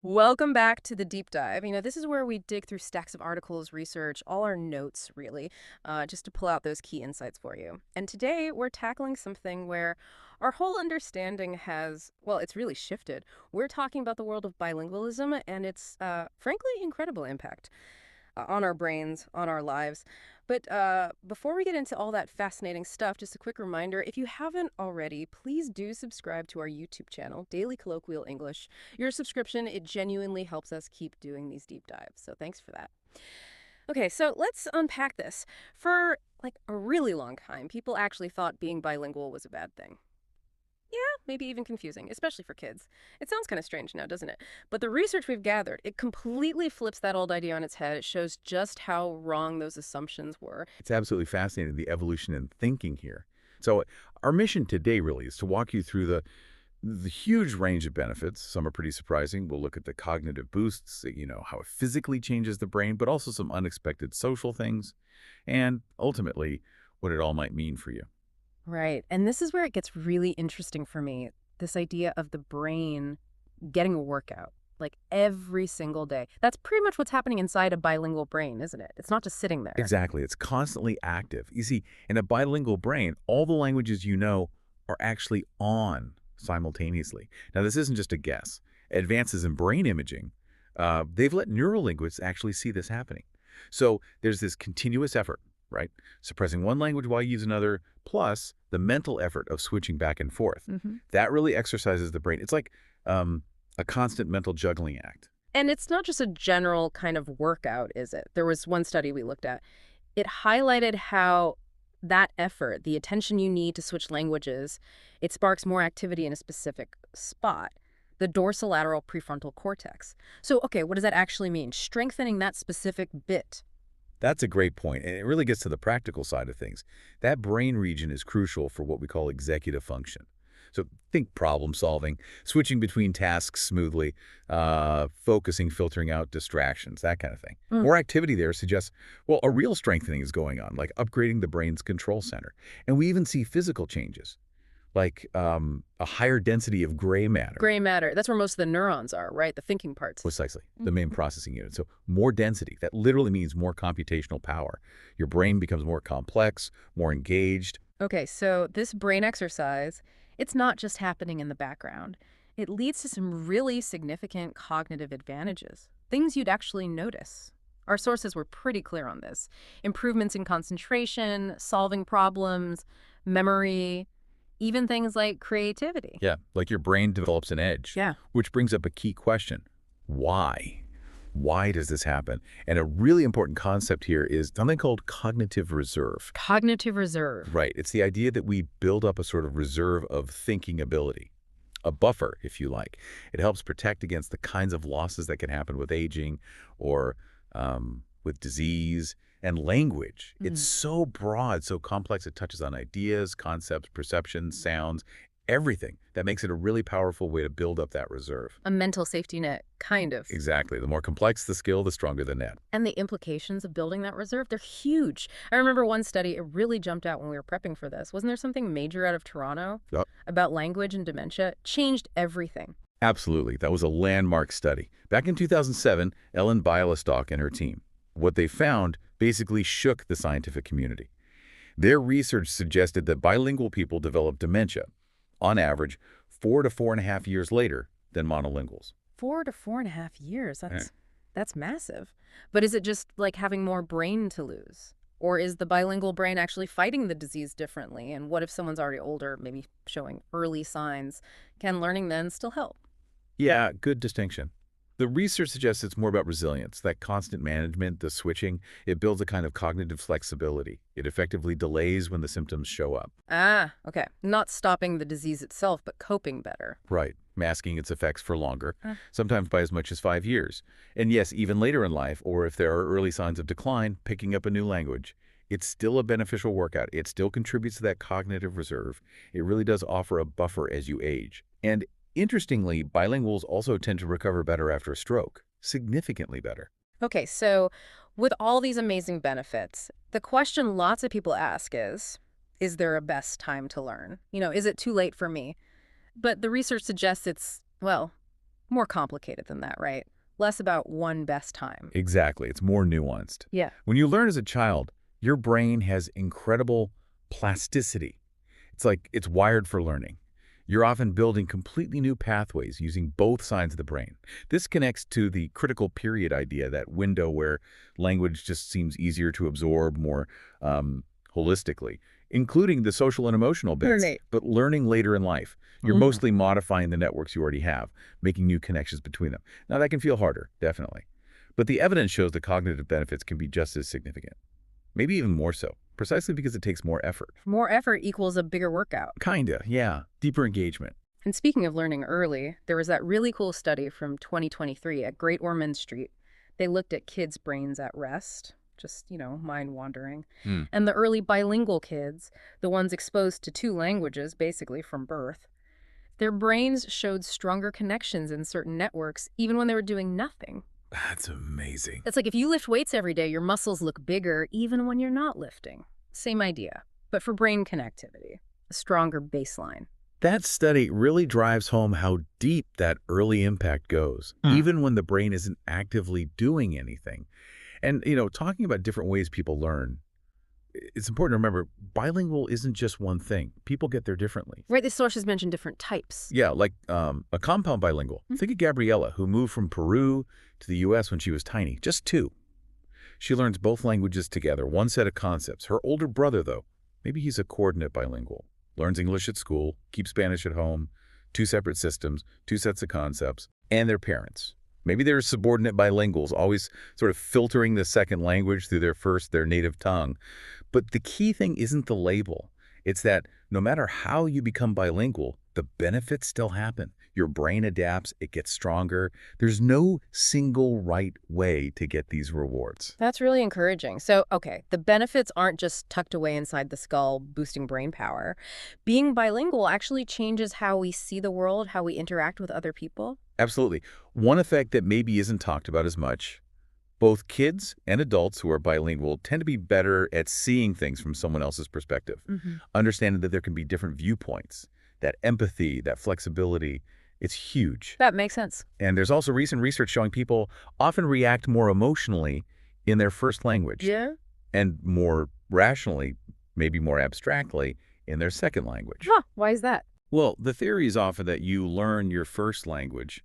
Welcome back to the deep dive. This is where we dig through stacks of articles, research, all our notes, really, just to pull out those key insights for you. And today we're tackling something where our whole understanding has, well, it's really shifted. We're talking about the world of bilingualism and its, frankly, incredible impact on our brains, on our lives. But before we get into all that fascinating stuff, just a quick reminder, if you haven't already, please do subscribe to our YouTube channel, Daily Colloquial English. Your subscription, it genuinely helps us keep doing these deep dives, so thanks for that. Okay, so let's unpack this. For like a really long time, people actually thought being bilingual was a bad thing. Yeah, maybe even confusing, especially for kids. It sounds kind of strange now, doesn't it? But the research we've gathered, it completely flips that old idea on its head. It shows just how wrong those assumptions were. It's absolutely fascinating, the evolution in thinking here. So our mission today really is to walk you through the huge range of benefits. Some are pretty surprising. We'll look at the cognitive boosts, how it physically changes the brain, but also some unexpected social things, and ultimately what it all might mean for you. Right. And this is where it gets really interesting for me. This idea of the brain getting a workout, like every single day. That's pretty much what's happening inside a bilingual brain, isn't it? It's not just sitting there. Exactly. It's constantly active. You see, in a bilingual brain, all the languages you know are actually on simultaneously. Now, this isn't just a guess. Advances in brain imaging, they've let neurolinguists actually see this happening. So there's this continuous effort, right? Suppressing one language while you use another, plus the mental effort of switching back and forth. That really exercises the brain. It's like a constant mental juggling act. And it's not just a general kind of workout, is it? There was one study we looked at. It highlighted how that effort, the attention you need to switch languages, it sparks more activity in a specific spot, the dorsolateral prefrontal cortex. So, okay, what does that actually mean? Strengthening that specific bit. That's a great point, and it really gets to the practical side of things. That brain region is crucial for what we call executive function. So think problem solving, switching between tasks smoothly, focusing, filtering out distractions, that kind of thing. More activity there suggests, well, a real strengthening is going on, like upgrading the brain's control center. And we even see physical changes, like a higher density of gray matter. Gray matter, that's where most of the neurons are, right? The thinking parts. Precisely, the main processing unit. So more density, that literally means more computational power. Your brain becomes more complex, more engaged. Okay, so this brain exercise, it's not just happening in the background. It leads to some really significant cognitive advantages, things you'd actually notice. Our sources were pretty clear on this. Improvements in concentration, solving problems, memory, even things like creativity. Yeah, like your brain develops an edge. Yeah. Which brings up a key question. Why? Why does this happen? And a really important concept here is something called cognitive reserve. Cognitive reserve. Right. It's the idea that we build up a sort of reserve of thinking ability, a buffer, if you like. It helps protect against the kinds of losses that can happen with aging or with disease and language. It's so broad, so complex, it touches on ideas, concepts, perceptions, sounds, everything. That makes it a really powerful way to build up that reserve. A mental safety net, kind of. Exactly. The more complex the skill, the stronger the net. And the implications of building that reserve, they're huge. I remember one study, it really jumped out when we were prepping for this. Wasn't there something major out of Toronto about language and dementia? Changed everything. Absolutely. That was a landmark study. Back in 2007, Ellen Bialystock and her team, what they found basically shook the scientific community. Their research suggested that bilingual people develop dementia, on average, 4 to 4.5 years later than monolinguals. 4 to 4.5 years. That's massive. But is it just like having more brain to lose? Or is the bilingual brain actually fighting the disease differently? And what if someone's already older, maybe showing early signs? Can learning then still help? Yeah, good distinction. The research suggests it's more about resilience, that constant management, the switching. It builds a kind of cognitive flexibility. It effectively delays when the symptoms show up. Ah, okay. Not stopping the disease itself, but coping better. Right. Masking its effects for longer, sometimes by as much as 5 years. And yes, even later in life, or if there are early signs of decline, picking up a new language. It's still a beneficial workout. It still contributes to that cognitive reserve. It really does offer a buffer as you age. And interestingly, bilinguals also tend to recover better after a stroke, significantly better. Okay, so with all these amazing benefits, the question lots of people ask is there a best time to learn? Is it too late for me? But the research suggests it's, well, More complicated than that, right? Less about one best time. Exactly. It's more nuanced. Yeah. When you learn as a child, your brain has incredible plasticity. It's like it's wired for learning. You're often building completely new pathways using both sides of the brain. This connects to the critical period idea, that window where language just seems easier to absorb more holistically, including the social and emotional bits, Right. but learning later in life. You're mostly modifying the networks you already have, making new connections between them. Now, that can feel harder, definitely. But the evidence shows the cognitive benefits can be just as significant, maybe even more so, precisely because it takes more effort. More effort equals a bigger workout. Kinda, yeah. Deeper engagement. And speaking of learning early, there was that really cool study from 2023 at Great Ormond Street. They looked at kids' brains at rest, just, mind wandering. And the early bilingual kids, the ones exposed to 2 languages, basically from birth, their brains showed stronger connections in certain networks, even when they were doing nothing. That's amazing. It's like if you lift weights every day, your muscles look bigger even when you're not lifting. Same idea, but for brain connectivity, a stronger baseline. That study really drives home how deep that early impact goes, even when the brain isn't actively doing anything. And, talking about different ways people learn, it's important to remember bilingual isn't just one thing. People get there differently. Right, the sources mention different types. Yeah, like a compound bilingual. Think of Gabriella, who moved from Peru to the U.S. when she was tiny, just 2. She learns both languages together, one set of concepts. Her older brother, though, maybe he's a coordinate bilingual, learns English at school, keeps Spanish at home, 2 separate systems, 2 sets of concepts, and their parents. Maybe they're subordinate bilinguals, always sort of filtering the second language through their native tongue. But the key thing isn't the label. It's that no matter how you become bilingual, the benefits still happen. Your brain adapts, it gets stronger. There's no single right way to get these rewards. That's really encouraging. So, okay, the benefits aren't just tucked away inside the skull, boosting brain power. Being bilingual actually changes how we see the world, how we interact with other people. Absolutely. One effect that maybe isn't talked about as much, both kids and adults who are bilingual tend to be better at seeing things from someone else's perspective, understanding that there can be different viewpoints, that empathy, that flexibility. It's huge. That makes sense. And there's also recent research showing people often react more emotionally in their first language. Yeah? And more rationally, maybe more abstractly, in their second language. Huh, why is that? Well, the theory is often that you learn your first language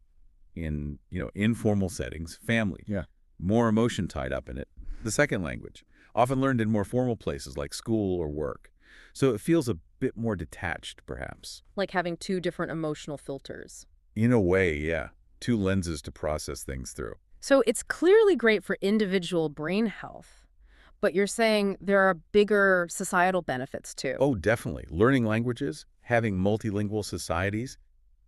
in, informal settings, family. Yeah. More emotion tied up in it. The second language, often learned in more formal places like school or work. So it feels a bit more detached, perhaps. Like having 2 different emotional filters. In a way, yeah. 2 lenses to process things through. So it's clearly great for individual brain health. But you're saying there are bigger societal benefits too. Oh, definitely. Learning languages, having multilingual societies,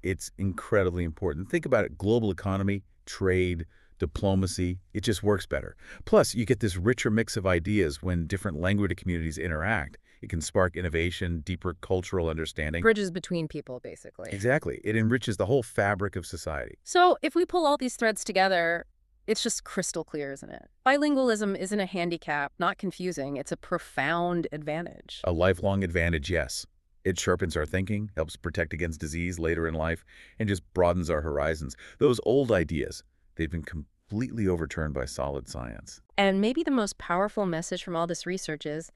it's incredibly important. Think about it. Global economy, trade, diplomacy, it just works better. Plus, you get this richer mix of ideas when different language communities interact. It can spark innovation, deeper cultural understanding. Bridges between people, basically. Exactly. It enriches the whole fabric of society. So if we pull all these threads together, it's just crystal clear, isn't it? Bilingualism isn't a handicap, not confusing. It's a profound advantage. A lifelong advantage, yes. It sharpens our thinking, helps protect against disease later in life, and just broadens our horizons. Those old ideas, they've been completely overturned by solid science. And maybe the most powerful message from all this research is,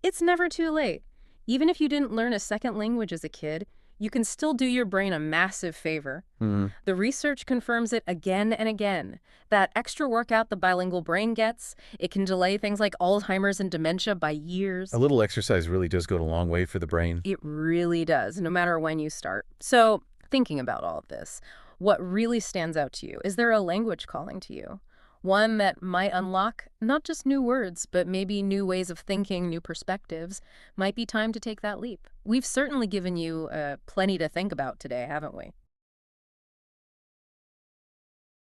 it's never too late. Even if you didn't learn a second language as a kid, you can still do your brain a massive favor. The research confirms it again and again. That extra workout the bilingual brain gets, it can delay things like Alzheimer's and dementia by years. A little exercise really does go a long way for the brain. It really does, no matter when you start. So, thinking about all of this, what really stands out to you? Is there a language calling to you? One that might unlock not just new words, but maybe new ways of thinking, new perspectives. Might be time to take that leap. We've certainly given you plenty to think about today, haven't we?